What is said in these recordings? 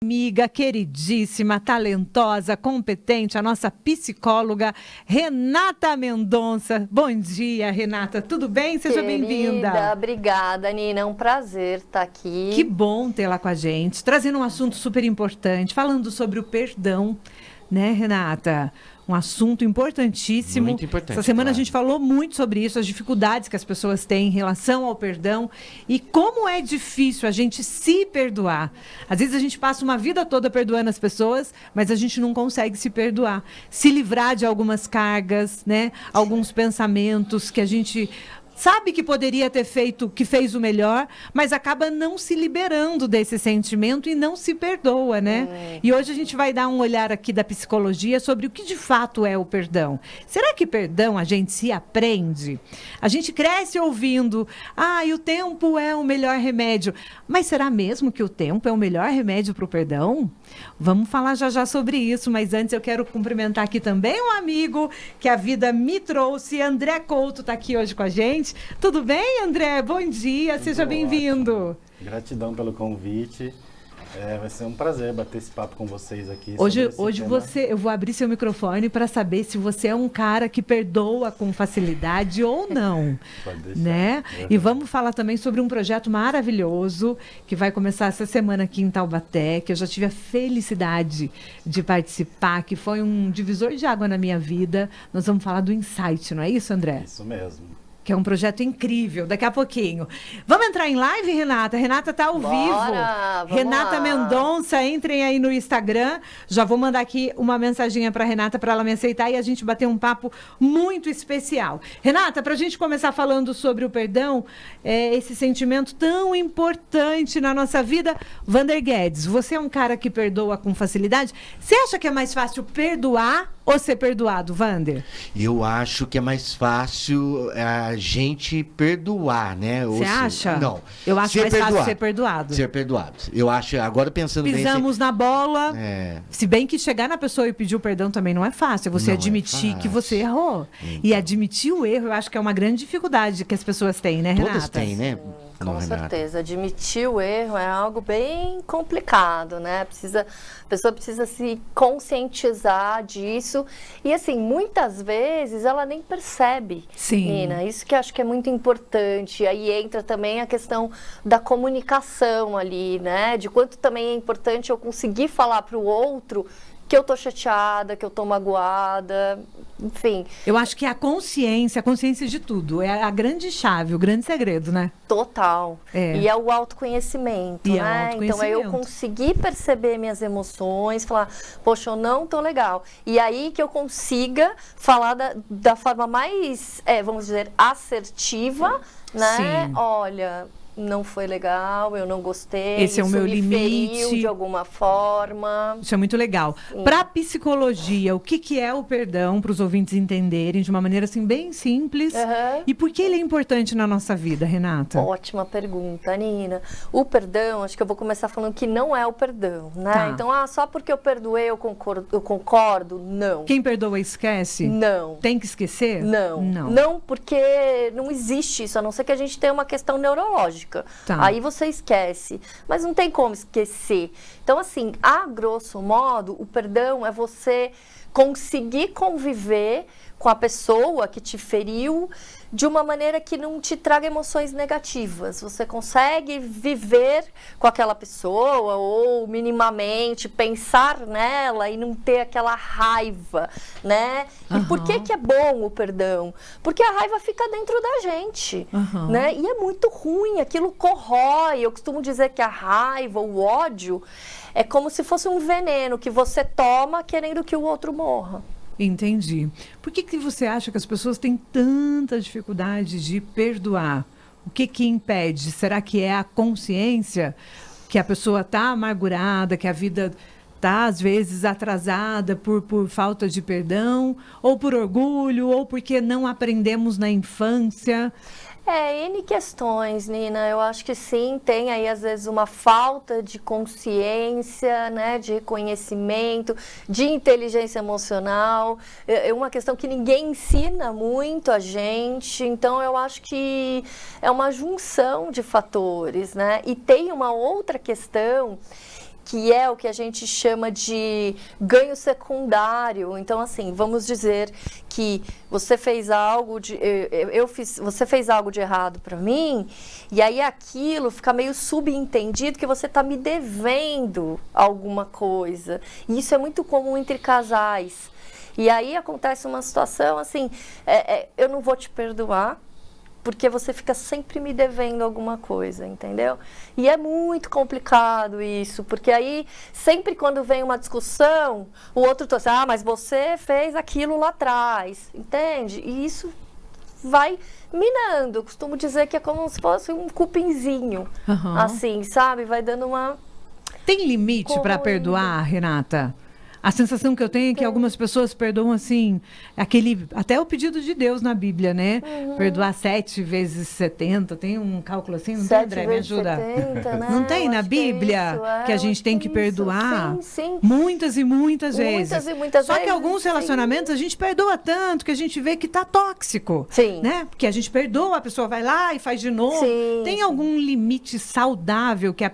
Amiga queridíssima, talentosa, competente, a nossa psicóloga Renata Mendonça. Bom dia, Renata. Tudo bem? Seja bem-vinda. Obrigada, Nina. É um prazer estar aqui. Que bom tê-la com a gente, trazendo um assunto super importante, falando sobre o perdão, né, Renata? Um assunto importantíssimo. Muito importante. Essa semana claro. a gente falou muito sobre isso, as dificuldades que as pessoas têm em relação ao perdão e como é difícil a gente se perdoar. Às vezes a gente passa uma vida toda perdoando as pessoas, mas a gente não consegue se perdoar, se livrar de algumas cargas, né? Alguns pensamentos que a gente sabe que poderia ter feito, que fez o melhor, mas acaba não se liberando desse sentimento e não se perdoa, né? E hoje a gente vai dar um olhar aqui da psicologia sobre o que de fato é o perdão. Será que perdão a gente se aprende? A gente cresce ouvindo, e o tempo é o melhor remédio. Mas será mesmo que o tempo é o melhor remédio para o perdão? Vamos falar já sobre isso, mas antes eu quero cumprimentar aqui também um amigo que a vida me trouxe, André Couto está aqui hoje com a gente. Tudo bem, André? Bom dia, seja bem-vindo. Gratidão pelo convite. Vai ser um prazer bater esse papo com vocês aqui. Hoje eu vou abrir seu microfone para saber se você é um cara que perdoa com facilidade ou não. Pode deixar. Né? E vamos falar também sobre um projeto maravilhoso que vai começar essa semana aqui em Taubaté, que eu já tive a felicidade de participar, que foi um divisor de água na minha vida. Nós vamos falar do Insight, não é isso, André? Isso mesmo. Que é um projeto incrível, daqui a pouquinho. Vamos entrar em live, Renata? Renata está ao vivo. Renata Mendonça, entrem aí no Instagram. Já vou mandar aqui uma mensaginha para Renata para ela me aceitar e a gente bater um papo muito especial. Renata, para a gente começar falando sobre o perdão, esse sentimento tão importante na nossa vida. Vander Guedes, você é um cara que perdoa com facilidade. Você acha que é mais fácil perdoar ou ser perdoado, Vander? Eu acho que é mais fácil a gente perdoar, né? Você acha? Não. Eu acho mais fácil ser perdoado. Ser perdoado. Eu acho, agora pensando bem... Pisamos na bola. Se bem que chegar na pessoa e pedir o perdão também não é fácil. Você admitir que você errou. Então. E admitir o erro, eu acho que é uma grande dificuldade que as pessoas têm, né, Renata? Todas têm, né? Com certeza. Admitir o erro é algo bem complicado, né? A pessoa precisa se conscientizar disso. E, assim, muitas vezes ela nem percebe, Sim. Nina. Isso que eu acho que é muito importante. Aí entra também a questão da comunicação ali, né? De quanto também é importante eu conseguir falar para o outro que eu tô chateada, que eu tô magoada, enfim. Eu acho que a consciência de tudo, é a grande chave, o grande segredo, né? Total. E é o autoconhecimento, né? Então é eu conseguir perceber minhas emoções, falar, poxa, eu não tô legal. E aí que eu consiga falar da forma mais, vamos dizer, assertiva, né? Sim. Olha, não foi legal, eu não gostei. Esse é o meu limite. Feriu de alguma forma. Isso é muito legal. Para a psicologia, o que é o perdão, para os ouvintes entenderem de uma maneira assim bem simples? E por que ele é importante na nossa vida, Renata? Ótima pergunta, Nina. O perdão, acho que eu vou começar falando que não é o perdão, né? Tá. Então, só porque eu perdoei, eu concordo? Não. Quem perdoa esquece? Não. Tem que esquecer? Não. Não, porque não existe isso, a não ser que a gente tenha uma questão neurológica. Tá. Aí você esquece, mas não tem como esquecer. Então, assim, a grosso modo, o perdão é você conseguir conviver com a pessoa que te feriu de uma maneira que não te traga emoções negativas. Você consegue viver com aquela pessoa ou minimamente pensar nela e não ter aquela raiva, né? E por que é bom o perdão? Porque a raiva fica dentro da gente, né? E é muito ruim, aquilo corrói. Eu costumo dizer que a raiva, o ódio, é como se fosse um veneno que você toma querendo que o outro morra. Entendi. Por que você acha que as pessoas têm tanta dificuldade de perdoar? O que impede? Será que é a consciência? Que a pessoa está amargurada, que a vida está, às vezes, atrasada por falta de perdão? Ou por orgulho? Ou porque não aprendemos na infância? N questões, Nina. Eu acho que sim, tem aí às vezes uma falta de consciência, né, de reconhecimento, de inteligência emocional. É uma questão que ninguém ensina muito a gente, então eu acho que é uma junção de fatores, né? E tem uma outra questão que é o que a gente chama de ganho secundário. Então, assim, vamos dizer que você fez algo você fez algo de errado para mim, e aí aquilo fica meio subentendido que você está me devendo alguma coisa. E isso é muito comum entre casais. E aí acontece uma situação assim, eu não vou te perdoar, porque você fica sempre me devendo alguma coisa, entendeu? E é muito complicado isso, porque aí, sempre quando vem uma discussão, o outro tá assim, mas você fez aquilo lá atrás, entende? E isso vai minando. Eu costumo dizer que é como se fosse um cupinzinho, assim, sabe? Vai dando uma... Tem limite para perdoar, Renata? A sensação que eu tenho é que algumas pessoas perdoam assim, até o pedido de Deus na Bíblia, né? Perdoar 7 vezes 70, tem um cálculo assim, não tem, André? Me ajuda. 70, né? Não tem na Bíblia que a gente tem que perdoar muitas e muitas vezes. Muitas e muitas Só vezes. que alguns relacionamentos a gente perdoa tanto que a gente vê que tá tóxico. Sim. Né? Porque a gente perdoa, a pessoa vai lá e faz de novo. Sim, tem algum limite saudável que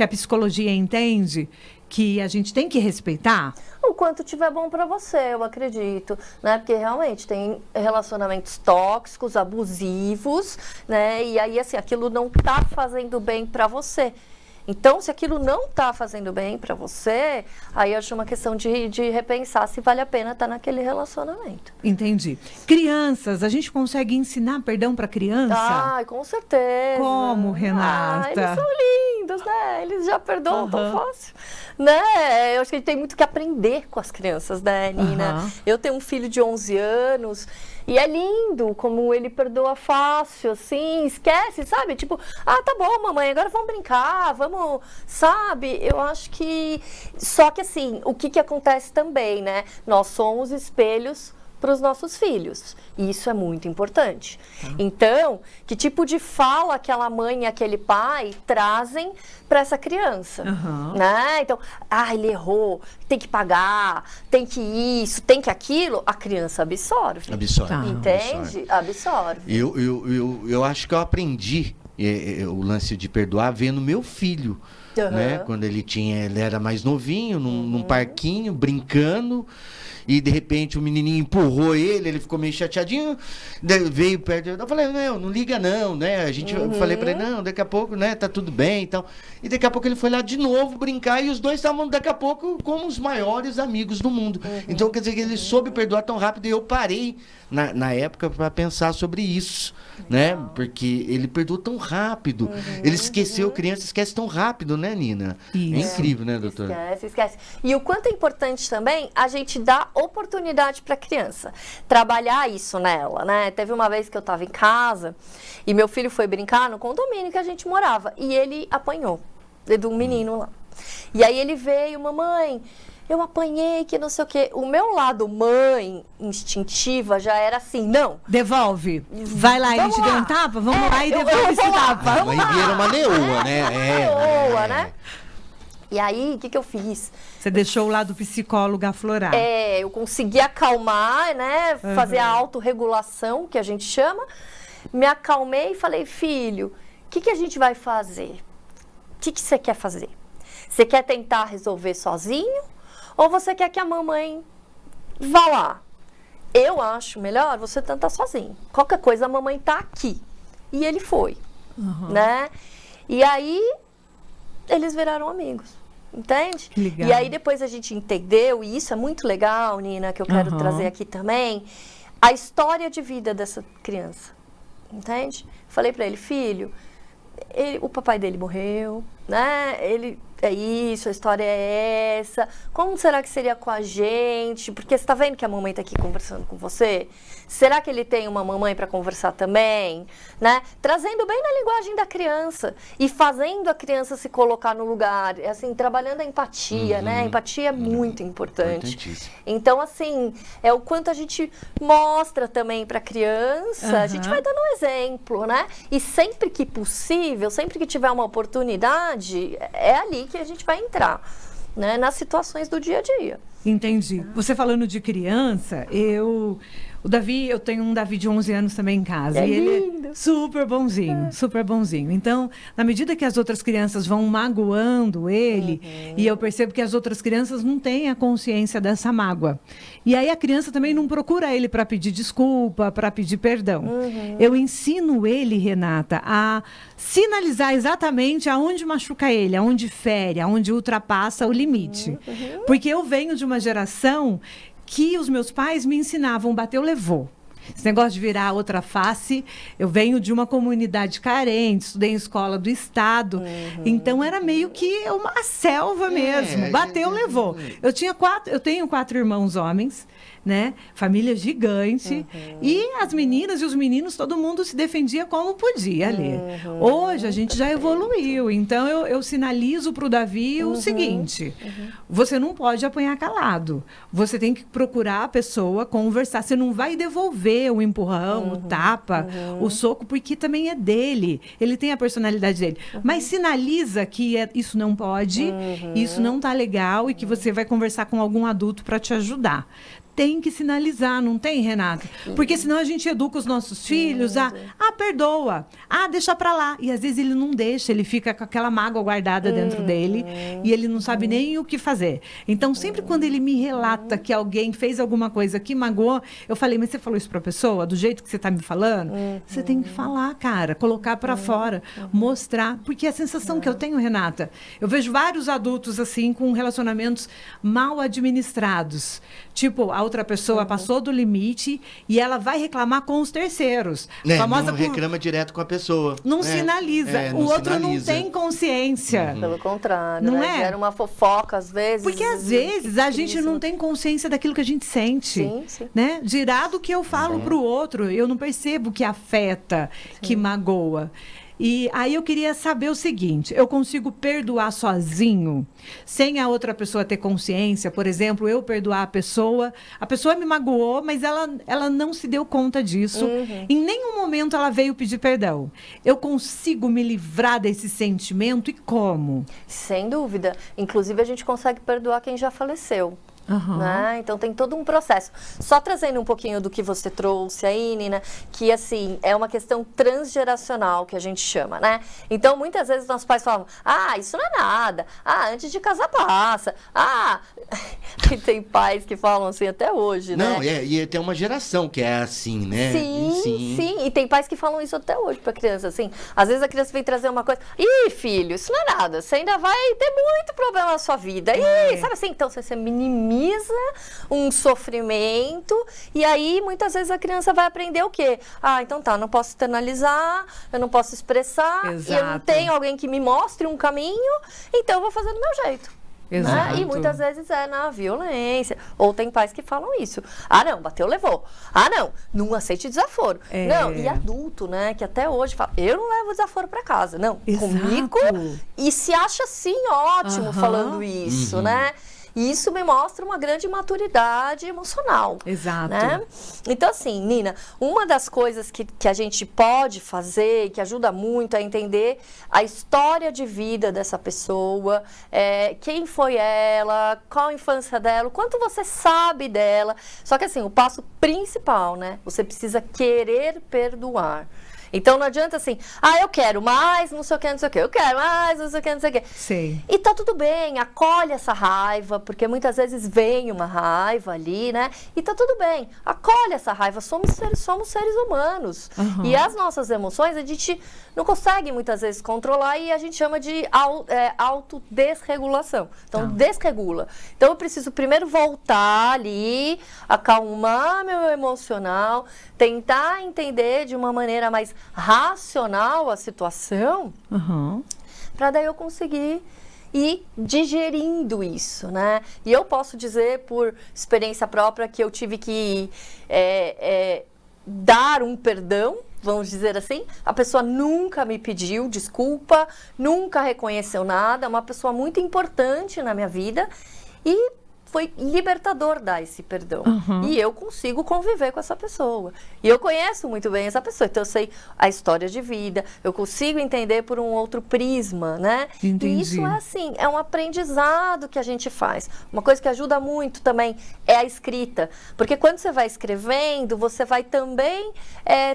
a psicologia entende? Que a gente tem que respeitar? O quanto tiver bom para você, eu acredito, né? Porque realmente tem relacionamentos tóxicos, abusivos, né? E aí, assim, aquilo não tá fazendo bem para você. Então, se aquilo não tá fazendo bem para você, aí eu acho uma questão de repensar se vale a pena estar naquele relacionamento. Entendi. Crianças, a gente consegue ensinar perdão para criança? Ai, com certeza. Como, Renata? Eles são lindos, né? Eles já perdoam tão fácil. Né? Eu acho que a gente tem muito que aprender com as crianças, né, Nina? Eu tenho um filho de 11 anos e é lindo como ele perdoa fácil, assim, esquece, sabe? Tipo, tá bom, mamãe, agora vamos brincar, vamos, sabe? Eu acho que... Só que, assim, o que acontece também, né? Nós somos espelhos para os nossos filhos. E isso é muito importante. Então, que tipo de fala aquela mãe e aquele pai trazem para essa criança? Né? Então, ele errou, tem que pagar, tem que isso, tem que aquilo. A criança absorve. Entende? Absorve. Eu acho que eu aprendi o lance de perdoar vendo meu filho. Né? Quando ele era mais novinho, num parquinho, brincando. E de repente o menininho empurrou ele ficou meio chateadinho, veio perto, eu falei, não liga não, né? Eu falei pra ele, não, daqui a pouco, né, tá tudo bem e tal. E daqui a pouco ele foi lá de novo brincar e os dois estavam daqui a pouco como os maiores amigos do mundo. Então quer dizer que ele soube perdoar tão rápido e eu parei na época para pensar sobre isso, né? Porque ele perdoou tão rápido, ele esqueceu, criança esquece tão rápido, né, Nina? Isso. É incrível, né, doutora? Esquece. E o quanto é importante também a gente dar oportunidade para a criança, trabalhar isso nela, né? Teve uma vez que eu estava em casa e meu filho foi brincar no condomínio que a gente morava e ele apanhou de um menino lá. E aí ele veio, mamãe, eu apanhei, que não sei o quê. O meu lado mãe instintiva já era assim, não. Devolve. Vai lá, ele te deu um tapa? Vamos lá e devolve esse tapa. A mãe era uma leoa, né? Leoa, né? E aí, o que eu fiz? Você deixou o lado psicólogo aflorar. Eu consegui acalmar, né? Fazer a autorregulação, que a gente chama. Me acalmei e falei, filho, o que a gente vai fazer? O que você quer fazer? Você quer tentar resolver sozinho? Ou você quer que a mamãe vá lá? Eu acho melhor você tentar sozinho. Qualquer coisa, a mamãe tá aqui. E ele foi, né? E aí, eles viraram amigos. Entende? Legal. E aí depois a gente entendeu, e isso é muito legal, Nina, que eu quero trazer aqui também, a história de vida dessa criança. Entende? Falei pra ele, filho, o papai dele morreu, né? Ele é isso, a história é essa. Como será que seria com a gente? Porque você tá vendo que a mamãe tá aqui conversando com você? Será que ele tem uma mamãe para conversar também? Né? Trazendo bem na linguagem da criança e fazendo a criança se colocar no lugar, assim, trabalhando a empatia, né? A empatia é muito importante. Então, assim, é o quanto a gente mostra também para a criança, a gente vai dando um exemplo, né? E sempre que possível, sempre que tiver uma oportunidade, é ali que a gente vai entrar, né? Nas situações do dia a dia. Entendi. Você falando de criança, eu tenho um Davi de 11 anos também em casa. É e ele lindo. é super bonzinho, super bonzinho. Então, na medida que as outras crianças vão magoando ele, e eu percebo que as outras crianças não têm a consciência dessa mágoa. E aí a criança também não procura ele para pedir desculpa, para pedir perdão. Eu ensino ele, Renata, a sinalizar exatamente aonde machuca ele, aonde fere, aonde ultrapassa o limite. Porque eu venho de uma geração que os meus pais me ensinavam, bateu, levou. Esse negócio de virar outra face, eu venho de uma comunidade carente, estudei em escola do estado, então era meio que uma selva mesmo, bateu, levou. Eu tenho 4 irmãos homens, né? Família gigante, e as meninas e os meninos, todo mundo se defendia como podia ali. Hoje a gente já evoluiu, então eu sinalizo para o Davi o seguinte, você não pode apanhar calado, você tem que procurar a pessoa, conversar, você não vai devolver o empurrão, o tapa, o soco, porque também é dele. Ele tem a personalidade dele. Mas sinaliza que isso não pode, isso não tá legal e que você vai conversar com algum adulto para te ajudar. Tem que sinalizar, não tem, Renata? Porque senão a gente educa os nossos filhos a, perdoa, deixa pra lá. E às vezes ele não deixa, ele fica com aquela mágoa guardada dentro dele e ele não sabe nem o que fazer. Então, sempre quando ele me relata que alguém fez alguma coisa que magoou, eu falei, mas você falou isso pra pessoa? Do jeito que você tá me falando? Você tem que falar, cara, colocar pra fora, mostrar. Porque a sensação que eu tenho, Renata, eu vejo vários adultos assim com relacionamentos mal administrados. Tipo, a outra pessoa passou do limite e ela vai reclamar com os terceiros. Não reclama direto com a pessoa. Não sinaliza. Não o outro sinaliza. não tem consciência. Pelo contrário, Não né? é? Gera uma fofoca às vezes. Porque às vezes a gente não tem consciência daquilo que a gente sente. Sim. Né? Dirá do que eu falo pro outro. Eu não percebo que afeta, que magoa. E aí eu queria saber o seguinte, eu consigo perdoar sozinho, sem a outra pessoa ter consciência? Por exemplo, eu perdoar a pessoa me magoou, mas ela não se deu conta disso. Em nenhum momento ela veio pedir perdão. Eu consigo me livrar desse sentimento e como? Sem dúvida. Inclusive, a gente consegue perdoar quem já faleceu. Né? Então tem todo um processo. Só trazendo um pouquinho do que você trouxe aí, Nina, que assim, é uma questão transgeracional que a gente chama, né? Então muitas vezes nossos pais falam, isso não é nada, antes de casar passa, e tem pais que falam assim até hoje, né? Não, e tem uma geração que é assim, né? Sim, e tem pais que falam isso até hoje pra criança, assim, às vezes a criança vem trazer uma coisa, filho, isso não é nada, você ainda vai ter muito problema na sua vida, sabe assim, então você minimiza um sofrimento e aí muitas vezes a criança vai aprender o quê? Então tá, não posso externalizar, eu não posso expressar, e eu não tenho alguém que me mostre um caminho, então eu vou fazer do meu jeito. Né? E muitas vezes é na violência. Ou tem pais que falam isso. Não, bateu, levou. Não aceite desaforo. Não, e adulto, né? Que até hoje fala, eu não levo desaforo pra casa. Não, comigo. E se acha sim ótimo falando isso, né? E isso me mostra uma grande maturidade emocional. Exato. Né? Então, assim, Nina, uma das coisas que a gente pode fazer, que ajuda muito, é entender a história de vida dessa pessoa, quem foi ela, qual a infância dela, o quanto você sabe dela. Só que, assim, o passo principal, né? Você precisa querer perdoar. Então não adianta assim, eu quero mais, não sei o que, não sei o que, eu quero mais, não sei o que, não sei o que. Sim. E tá tudo bem, acolhe essa raiva, porque muitas vezes vem uma raiva ali, né? E tá tudo bem, acolhe essa raiva, somos seres humanos. E as nossas emoções a gente não consegue muitas vezes controlar e a gente chama de autodesregulação. Então desregula. Então eu preciso primeiro voltar ali, acalmar meu emocional, tentar entender de uma maneira mais racional a situação, para daí eu conseguir ir digerindo isso, né? E eu posso dizer por experiência própria que eu tive que dar um perdão, vamos dizer assim. A pessoa nunca me pediu desculpa, nunca reconheceu nada, é uma pessoa muito importante na minha vida e foi libertador dar esse perdão. E eu consigo conviver com essa pessoa. E eu conheço muito bem essa pessoa. Então, eu sei a história de vida, eu consigo entender por um outro prisma, né? Entendi. E isso é assim, é um aprendizado que a gente faz. Uma coisa que ajuda muito também é a escrita. Porque quando você vai escrevendo, você vai também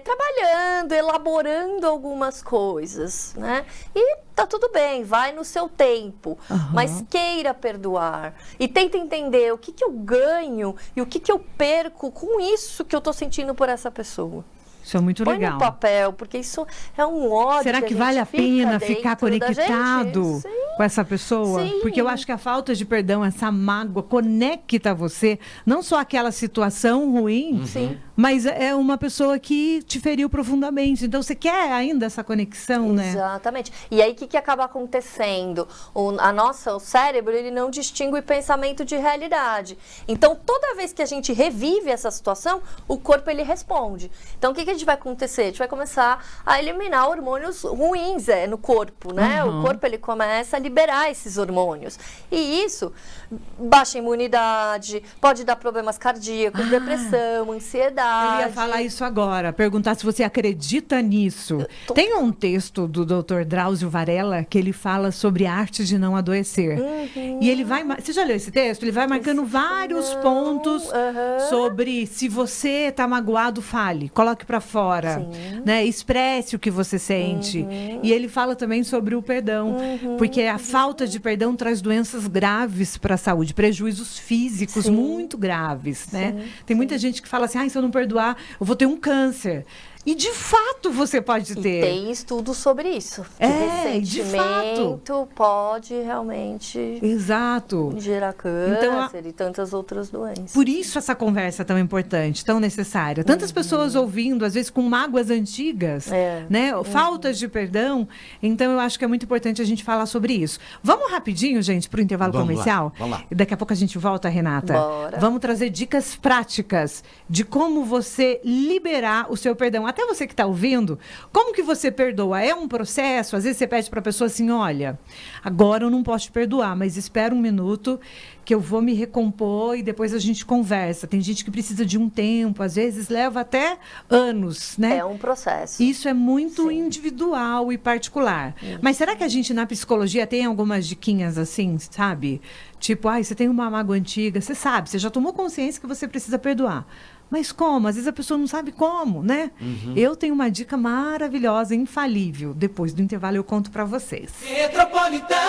trabalhando, elaborando algumas coisas, né? E tá tudo bem, vai no seu tempo, mas queira perdoar e tenta entender o que eu ganho e o que eu perco com isso que eu tô sentindo por essa pessoa. Isso é muito legal. Põe no papel, porque isso é um ódio. Será que vale a pena ficar conectado com essa pessoa? Sim. Porque eu acho que a falta de perdão, essa mágoa, conecta você, não só aquela situação ruim, mas é uma pessoa que te feriu profundamente. Então, você quer ainda essa conexão, né? Exatamente. E aí, o que acaba acontecendo? O cérebro, ele não distingue pensamento de realidade. Então, toda vez que a gente revive essa situação, o corpo, ele responde. Então, o que a gente vai acontecer? A gente vai começar a eliminar hormônios ruins no corpo, né? O corpo, ele começa a liberar esses hormônios. E isso, baixa imunidade, pode dar problemas cardíacos, depressão, ansiedade. Eu ia falar isso agora, perguntar se você acredita nisso. Tem um texto do Dr. Drauzio Varela que ele fala sobre a arte de não adoecer. E ele vai... Você já leu esse texto? Ele vai marcando vários pontos sobre se você está magoado, fale, coloque para fora, né? Expresse o que você sente. E ele fala também sobre o perdão, porque a falta de perdão traz doenças graves para a saúde, prejuízos físicos muito graves, né? Tem muita gente que fala assim, se eu não perdoar, eu vou ter um câncer. E de fato você pode ter. E tem estudos sobre isso. De fato. Pode realmente gerar câncer e tantas outras doenças. Por isso essa conversa é tão importante, tão necessária. Tantas pessoas ouvindo, às vezes com mágoas antigas, né? Faltas de perdão. Então eu acho que é muito importante a gente falar sobre isso. Vamos rapidinho, gente, para o intervalo comercial? Vamos lá. E daqui a pouco a gente volta, Renata. Bora. Vamos trazer dicas práticas de como você liberar o seu perdão. Até você que está ouvindo, como que você perdoa? É um processo? Às vezes você pede para a pessoa assim, olha, agora eu não posso te perdoar, mas espera um minuto que eu vou me recompor e depois a gente conversa. Tem gente que precisa de um tempo, às vezes leva até anos, né? É um processo. Isso é muito individual e particular. Mas será que a gente na psicologia tem algumas diquinhas assim, sabe? Tipo, você tem uma mágoa antiga, você sabe, você já tomou consciência que você precisa perdoar. Mas como? Às vezes a pessoa não sabe como, né? Eu tenho uma dica maravilhosa, infalível. Depois do intervalo eu conto para vocês. Metropolitana.